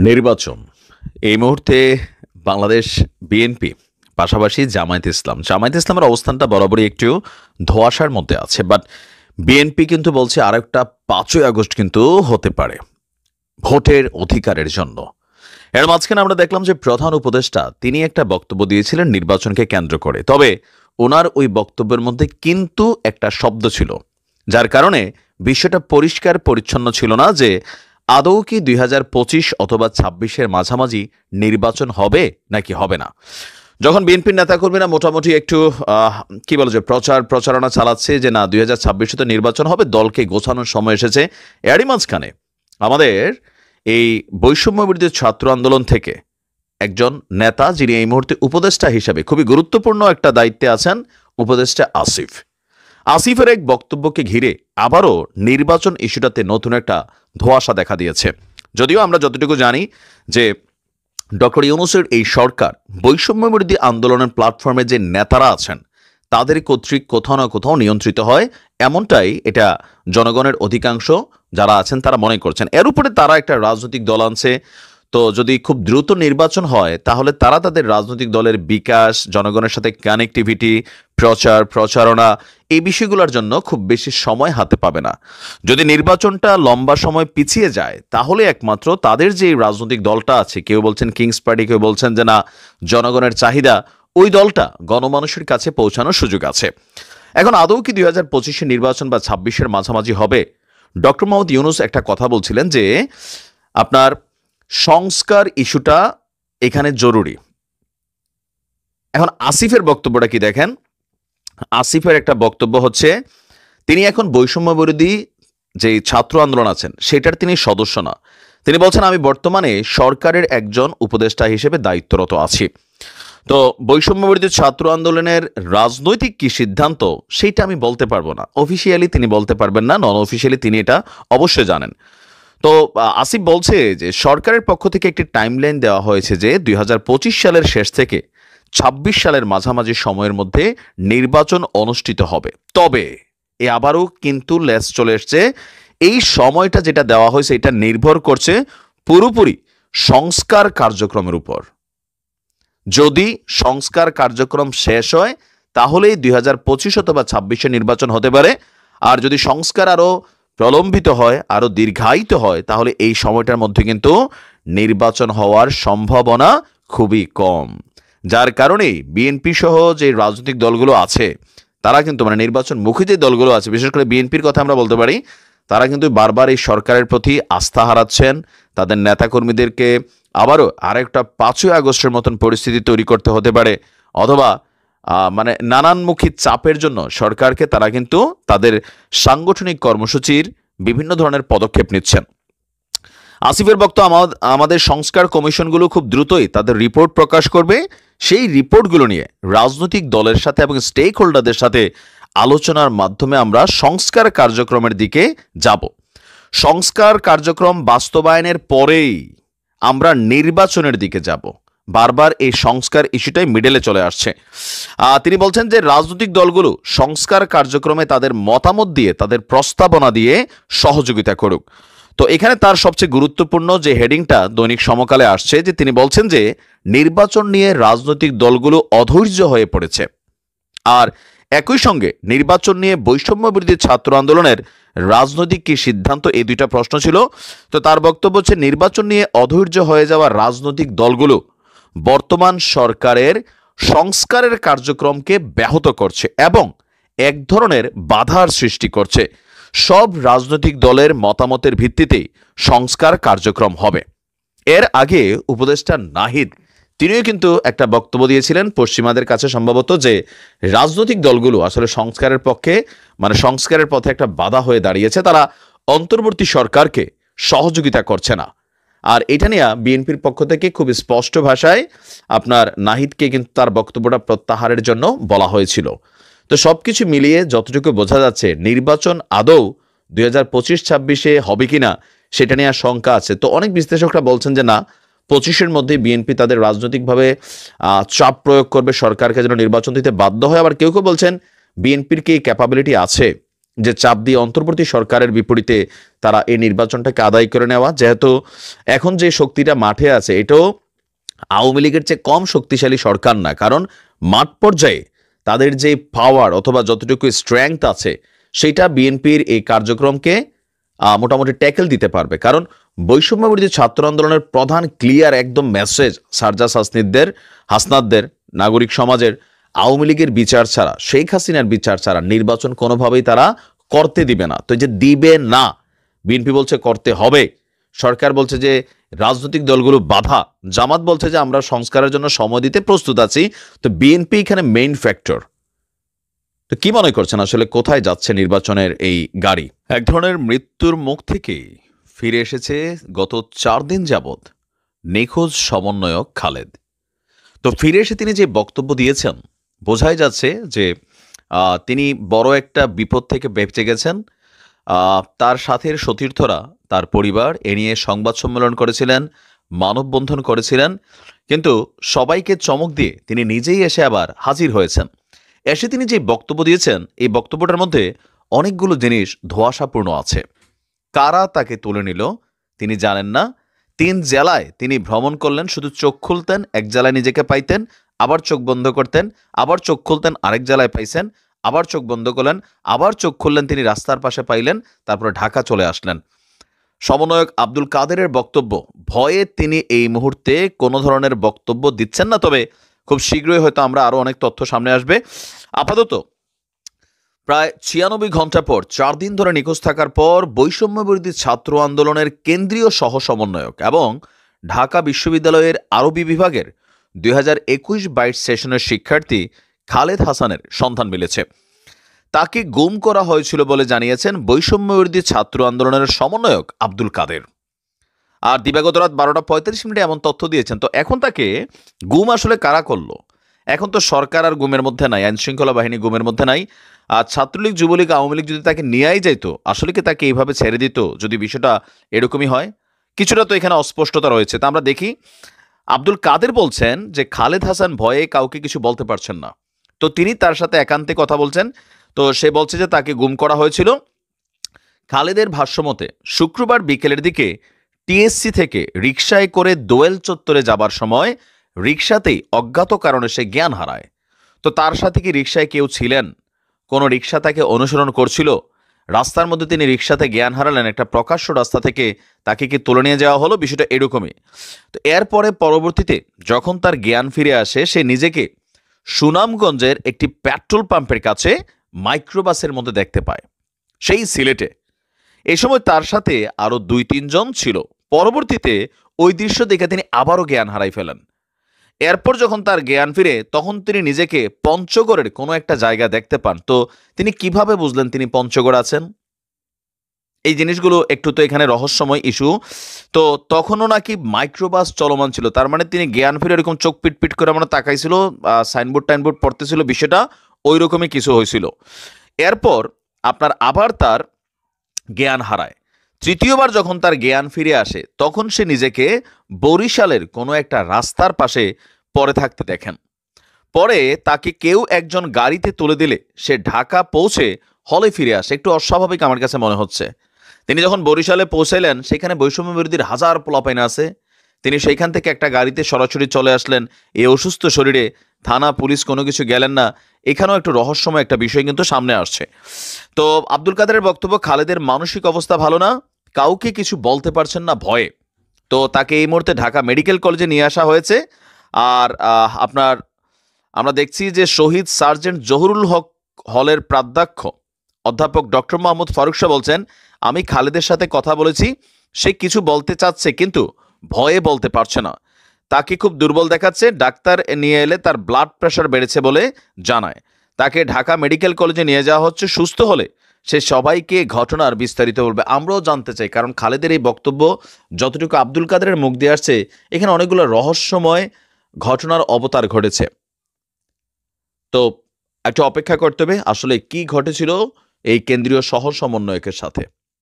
নির্বাচন এই মুহূর্তে বাংলাদেশ বিএনপি পাশাপাশি জামায়াতে ইসলামের অবস্থানটা বরাবরই একটু ধোঁয়াশার মধ্যে আছে। বাট বিএনপি কিন্তু বলছে আরেকটা ৫ই আগস্ট কিন্তু হতে পারে ভোটের অধিকারের জন্য। এর মাঝখানে আমরা দেখলাম যে প্রধান উপদেষ্টা তিনি একটা বক্তব্য দিয়েছিলেন নির্বাচনকে কেন্দ্র করে। তবে ওনার ওই বক্তব্যের মধ্যে কিন্তু একটা শব্দ ছিল, যার কারণে বিষয়টা পরিষ্কার পরিচ্ছন্ন ছিল না যে আদৌ কি ২০২৫ অথবা ২৬-এর মাঝামাঝি নির্বাচন হবে নাকি হবে না। যখন বিএনপির নেতাকর্মীরা মোটামুটি একটু কি বলে যে প্রচারণা চালাচ্ছে যে না ২০২৬-এ তো নির্বাচন হবে, দলকে গোছানোর সময় এসেছে, এরই মাঝখানে আমাদের এই বৈষম্য বিরোধী ছাত্র আন্দোলন থেকে একজন নেতা, যিনি এই মুহূর্তে উপদেষ্টা হিসেবে খুবই গুরুত্বপূর্ণ একটা দায়িত্বে আছেন, উপদেষ্টা আসিফের এক বক্তব্যকে ঘিরে আবারও নির্বাচন ইস্যুটাতে নতুন একটা ধোঁয়াশা দেখা দিয়েছে। যদিও আমরা যতটুকু জানি যে ডক্টর ইউনূসের এই সরকার বৈষম্য বিরোধী আন্দোলনের প্ল্যাটফর্মে যে নেতারা আছেন তাদের কর্তৃক কোথাও না কোথাও নিয়ন্ত্রিত হয়, এমনটাই এটা জনগণের অধিকাংশ যারা আছেন তারা মনে করছেন। এর উপরে তারা একটা রাজনৈতিক দল আনছে, তো যদি খুব দ্রুত নির্বাচন হয় তাহলে তারা তাদের রাজনৈতিক দলের বিকাশ, জনগণের সাথে কানেক্টিভিটি, প্রচারণা এই বিষয়গুলোর জন্য খুব বেশি সময় হাতে পাবে না। যদি নির্বাচনটা লম্বা সময় পিছিয়ে যায় তাহলে একমাত্র তাদের যে রাজনৈতিক দলটা আছে, কেউ বলছেন কিংস পার্টি, কেউ বলছেন যে না জনগণের চাহিদা, ওই দলটা গণমানুষের কাছে পৌঁছানোর সুযোগ আছে। এখন আদৌ কি ২০২৫-এর নির্বাচন বা ২৬-এর মাঝামাঝি হবে? ডক্টর মোহাম্মদ ইউনূস একটা কথা বলছিলেন যে আপনার সংস্কার ইস্যুটা এখানে জরুরি। এখন আসিফের বক্তব্যটা কি দেখেন, আসিফের একটা বক্তব্য হচ্ছে তিনি এখন বৈষম্য বিরোধী যে ছাত্র আন্দোলন আছেন সেটার তিনি সদস্য না। তিনি বলছেন আমি বর্তমানে সরকারের একজন উপদেষ্টা হিসেবে দায়িত্বরত আছি। তো বৈষম্য বিরোধী ছাত্র আন্দোলনের রাজনৈতিক কি সিদ্ধান্ত সেইটা আমি বলতে পারবো না। অফিসিয়ালি তিনি বলতে পারবেন না, নন অফিসিয়ালি তিনি এটা অবশ্যই জানেন। তো আসিফ বলছে যে সরকারের পক্ষ থেকে একটি টাইমলাইন দেওয়া হয়েছে যে ২০২৫ সালের শেষ থেকে ২৬ সালের মাঝামাঝি সময়ের মধ্যে নির্বাচন অনুষ্ঠিত হবে। তবে আবারও কিন্তু লেস চলে এসছে, এই সময়টা যেটা দেওয়া হয়েছে এটা নির্ভর করছে পুরোপুরি সংস্কার কার্যক্রমের উপর। যদি সংস্কার কার্যক্রম শেষ হয় তাহলেই ২০২৫ অথবা ২৬-এ নির্বাচন হতে পারে। আর যদি সংস্কার আরও প্রলম্বিত হয়, আরও দীর্ঘায়িত হয়, তাহলে এই সময়টার মধ্যে কিন্তু নির্বাচন হওয়ার সম্ভাবনা খুবই কম। যার কারণে বিএনপি সহ যে রাজনৈতিক দলগুলো আছে তারা কিন্তু নির্বাচনমুখী যে দলগুলো আছে, বিশেষ করে বিএনপির কথা আমরা বলতে পারি, তারা কিন্তু বারবার এই সরকারের প্রতি আস্থা হারাচ্ছেন। তাদের নেতাকর্মীদেরকে আবারও আরেকটা ৫ই আগস্টের মতন পরিস্থিতি তৈরি করতে হতে পারে, অথবা নানানমুখী চাপের জন্য সরকারকে তারা কিন্তু তাদের সাংগঠনিক কর্মসূচির বিভিন্ন ধরনের পদক্ষেপ নিচ্ছেন। আসিফের বক্তব্য আমাদের সংস্কার কমিশনগুলো খুব দ্রুতই তাদের রিপোর্ট প্রকাশ করবে। সেই রিপোর্টগুলো নিয়ে রাজনৈতিক দলের সাথে এবং স্টেক হোল্ডারদের সাথে আলোচনার মাধ্যমে আমরা সংস্কার কার্যক্রমের দিকে যাব। সংস্কার কার্যক্রম বাস্তবায়নের পরেই আমরা নির্বাচনের দিকে যাব। বারবার এই সংস্কার ইস্যুটাই মিডলে চলে আসছে। তিনি বলছেন যে রাজনৈতিক দলগুলো সংস্কার কার্যক্রমে তাদের মতামত দিয়ে, তাদের প্রস্তাবনা দিয়ে সহযোগিতা করুক। তো এখানে তার সবচেয়ে গুরুত্বপূর্ণ যে হেডিংটা দৈনিক সমকালে আসছে, যে তিনি বলছেন যে নির্বাচন নিয়ে রাজনৈতিক দলগুলো অধৈর্য হয়ে পড়েছে। আর একই সঙ্গে নির্বাচন নিয়ে বৈষম্য বিরোধী ছাত্র আন্দোলনের রাজনৈতিক কি সিদ্ধান্ত, এই দুইটা প্রশ্ন ছিল। তো তার বক্তব্য হচ্ছে নির্বাচন নিয়ে অধৈর্য হয়ে যাওয়া রাজনৈতিক দলগুলো বর্তমান সরকারের সংস্কারের কার্যক্রমকে ব্যাহত করছে এবং এক ধরনের বাধার সৃষ্টি করছে। সব রাজনৈতিক দলের মতামতের ভিত্তিতেই সংস্কার কার্যক্রম হবে। এর আগে উপদেষ্টা নাহিদ তিনিও কিন্তু একটা বক্তব্য দিয়েছিলেন পশ্চিমাদের কাছে সম্ভবত, যে রাজনৈতিক দলগুলো আসলে সংস্কারের পক্ষে সংস্কারের পথে একটা বাধা হয়ে দাঁড়িয়েছে, তারা অন্তর্বর্তী সরকারকে সহযোগিতা করছে না। আর এটা নিয়ে বিএনপির পক্ষ থেকে খুব স্পষ্ট ভাষায় আপনার নাহিদকে কিন্তু তার বক্তব্যটা প্রত্যাহারের জন্য বলা হয়েছিল। তো সবকিছু মিলিয়ে যতটুকু বোঝা যাচ্ছে নির্বাচন আদৌ ২০২৫-২৬-এ হবে কিনা সেটা নিয়ে শঙ্কা আছে। তো অনেক বিশ্লেষকরা বলছেন যে না, ২৫-এর মধ্যে বিএনপি তাদের রাজনৈতিকভাবে চাপ প্রয়োগ করবে সরকারকে যেন নির্বাচন দিতে বাধ্য হয়। আবার কেউ কেউ বলছেন বিএনপির কি ক্যাপাবিলিটি আছে যে চাপ দিয়ে অন্তর্বর্তী সরকারের বিপরীতে তারা এই নির্বাচনটাকে আদায় করে নেওয়া, যেহেতু এখন যে শক্তিটা মাঠে আছে এটাও আওয়ামী লীগের চেয়ে কম শক্তিশালী সরকার না, কারণ মাঠ পর্যায়ে তাদের যে পাওয়ার অথবা যতটুকু স্ট্রেংথ আছে সেটা বিএনপির এই কার্যক্রমকে মোটামুটি ট্যাকেল দিতে পারবে। কারণ বৈষম্য বিরোধী ছাত্র আন্দোলনের প্রধান ক্লিয়ার একদম মেসেজ সারজাস হাসনাতদের নাগরিক সমাজের আওয়ামী লীগের বিচার ছাড়া, শেখ হাসিনার বিচার ছাড়া নির্বাচন কোনোভাবেই তারা করতে দিবে না। তো যে দিবে না, বিএনপি বলছে করতে হবে, সরকার বলছে যে রাজনৈতিক দলগুলো বাধা, জামাত বলছে যে আমরা সংস্কারের জন্য সময় দিতে প্রস্তুত আছি। তো বিএনপি এখানে মেইন ফ্যাক্টর। তো কি মনে করছেন আসলে কোথায় যাচ্ছে নির্বাচনের এই গাড়ি? এক ধরনের মৃত্যুর মুখ থেকেই ফিরে এসেছে গত 4 দিন যাবৎ নিখোঁজ সমন্বয়ক খালেদ। তো ফিরে এসে তিনি যে বক্তব্য দিয়েছেন, বোঝাই যাচ্ছে যে তিনি বড় একটা বিপদ থেকে বেঁচে গেছেন। তার সাথের সতীর্থরা, তার পরিবার এ নিয়ে সংবাদ সম্মেলন করেছিলেন, মানববন্ধন করেছিলেন, কিন্তু সবাইকে চমক দিয়ে তিনি নিজেই এসে আবার হাজির হয়েছেন। এসে তিনি যে বক্তব্য দিয়েছেন, এই বক্তব্যটার মধ্যে অনেকগুলো জিনিস ধোঁয়াশাপূর্ণ আছে। কারা তাকে তুলে নিল তিনি জানেন না। 3 জেলায় তিনি ভ্রমণ করলেন, শুধু চোখ খুলতেন এক জেলায় নিজেকে পাইতেন, আবার চোখ বন্ধ করতেন, আবার চোখ খুলতেন আরেক জেলায় পাইছেন, আবার চোখ বন্ধ করলেন, আবার চোখ খুললেন তিনি রাস্তার পাশে পাইলেন, তারপরে ঢাকা চলে আসলেন। সমন্বয়ক আব্দুল কাদেরের বক্তব্য, ভয়ে তিনি এই মুহূর্তে কোনো ধরনের বক্তব্য দিচ্ছেন না, তবে খুব শীঘ্রই হয়তো আমরা আরো অনেক তথ্য সামনে আসবে। আপাতত প্রায় 96 ঘন্টা পর 4 দিন ধরে নিখোঁজ থাকার পর বৈষম্য বিরোধী ছাত্র আন্দোলনের কেন্দ্রীয় সহ সমন্বয়ক এবং ঢাকা বিশ্ববিদ্যালয়ের আরবি বিভাগের 2021-22 সেশনের শিক্ষার্থী খালেদ হাসানের সন্ধান মিলেছে। তাকে গুম করা হয়েছিল বলে জানিয়েছেন বৈষম্য বিরোধী ছাত্র আন্দোলনের সমন্বয়ক আব্দুল কাদের। আর দিবাগত রাত 12:35 এমন তথ্য দিয়েছেন। তো এখন তাকে গুম আসলে কারা করলো? এখন তো সরকার আর গুমের মধ্যে নাই, আইন শৃঙ্খলা বাহিনী গুমের মধ্যে নাই। আর ছাত্রলীগ, যুবলীগ, আওয়ামী লীগ যদি তাকে নিয়েই যাইতো, আসলে কি তাকে এইভাবে ছেড়ে দিত যদি বিষয়টা এরকমই হয়? কিছুটা তো এখানে অস্পষ্টতা রয়েছে। তা আমরা দেখি। আব্দুল কাদের বলছেন যে খালেদ হাসান ভয়ে কাউকে কিছু বলতে পারছেন না, তো তিনি তার সাথে একান্তে কথা বলছেন। তো সে বলছে যে তাকে গুম করা হয়েছিল। খালেদের ভাষ্যমতে শুক্রবার বিকেলের দিকে টিএসসি থেকে রিকশায় করে দোয়েল চত্বরে যাবার সময় রিকশাতেই অজ্ঞাত কারণে সে জ্ঞান হারায়। তো তার সাথে কি রিকশায় কেউ ছিলেন? কোনো রিকশা তাকে অনুসরণ করছিল? রাস্তার মধ্যে তিনি রিকশাতে জ্ঞান হারালেন, একটা প্রকাশ্য রাস্তা থেকে তাকে কি তুলে নিয়ে যাওয়া হলো? বিষয়টা এরকমই। তো এরপরে পরবর্তীতে যখন তার জ্ঞান ফিরে আসে, সে নিজেকে সুনামগঞ্জের একটি পেট্রোল পাম্পের কাছে মাইক্রোবাসের মধ্যে দেখতে পায়, সেই সিলেটে। এ সময় তার সাথে আরো 2-3 জন ছিল। পরবর্তীতে ওই দৃশ্য দেখে তিনি আবারও জ্ঞান হারাই ফেলেন। এরপর যখন তার জ্ঞান ফিরে, তখন তিনি নিজেকে পঞ্চগড়ের কোনো একটা জায়গা দেখতে পান। তো তিনি কিভাবে বুঝলেন তিনি পঞ্চগড় আছেন? এই জিনিসগুলো একটু তো এখানে রহস্যময় ইস্যু। তো তখনও নাকি মাইক্রোবাস চলমান ছিল, তার মানে তিনি জ্ঞান ফিরে এরকম চোখ পিটপিট করে আমরা তাকাইছিল, সাইনবোর্ড টাইনবোর্ড পড়তেছিল, বিষয়টা ওই রকমই কিছু হয়েছিল। এরপর আপনার আবার তার জ্ঞান হারায়। তৃতীয়বার যখন তার জ্ঞান ফিরে আসে, তখন সে নিজেকে বরিশালের কোনো একটা রাস্তার পাশে পড়ে থাকতে দেখেন। পরে তাকে কেউ একজন গাড়িতে তুলে দিলে সে ঢাকা পৌঁছে হলে ফিরে আসে। একটু অস্বাভাবিক আমার কাছে মনে হচ্ছে। তিনি যখন বরিশালে পৌঁছাইলেন, সেখানে বৈষম্য বিরোধীর হাজার পোলাপাইন আছে। তিনি সেইখান থেকে একটা গাড়িতে সরাসরি চলে আসলেন এই অসুস্থ শরীরে। থানা পুলিশ কোনো কিছু গেলেন না। এখানেও একটু রহস্যময় একটা বিষয় কিন্তু সামনে আসছে। তো আব্দুল কাদেরের বক্তব্য, খালেদের মানসিক অবস্থা ভালো না, কাউকে কিছু বলতে পারছেন না ভয়ে। তো তাকে এই মুহূর্তে ঢাকা মেডিকেল কলেজে নিয়ে আসা হয়েছে। আর আপনার আমরা দেখছি যে শহীদ সার্জেন্ট জহুরুল হক হলের প্রাধ্যক্ষ অধ্যাপক ডক্টর মোহাম্মদ ফারুক শাহ বলছেন, আমি খালেদের সাথে কথা বলেছি, সে কিছু বলতে চাচ্ছে কিন্তু ভয়ে বলতে পারছে না। তাকে খুব দুর্বল দেখাচ্ছে, ডাক্তার নিয়ে এলে তার ব্লাড প্রেশার বেড়েছে বলে জানায়। তাকে ঢাকা মেডিকেল কলেজে নিয়ে যাওয়া হচ্ছে, সুস্থ হলে সে সবাইকে ঘটনার বিস্তারিত বলবে। আমরাও জানতে চাই, কারণ খালেদের এই বক্তব্য যতটুকু আব্দুল কাদেরের মুখ দিয়ে আসছে, এখানে অনেকগুলো রহস্যময় ঘটনার অবতার ঘটেছে। তো একটু অপেক্ষা করতে হবে আসলে কি ঘটেছিল এই কেন্দ্রীয় সহ সমন্বয়কের সাথে।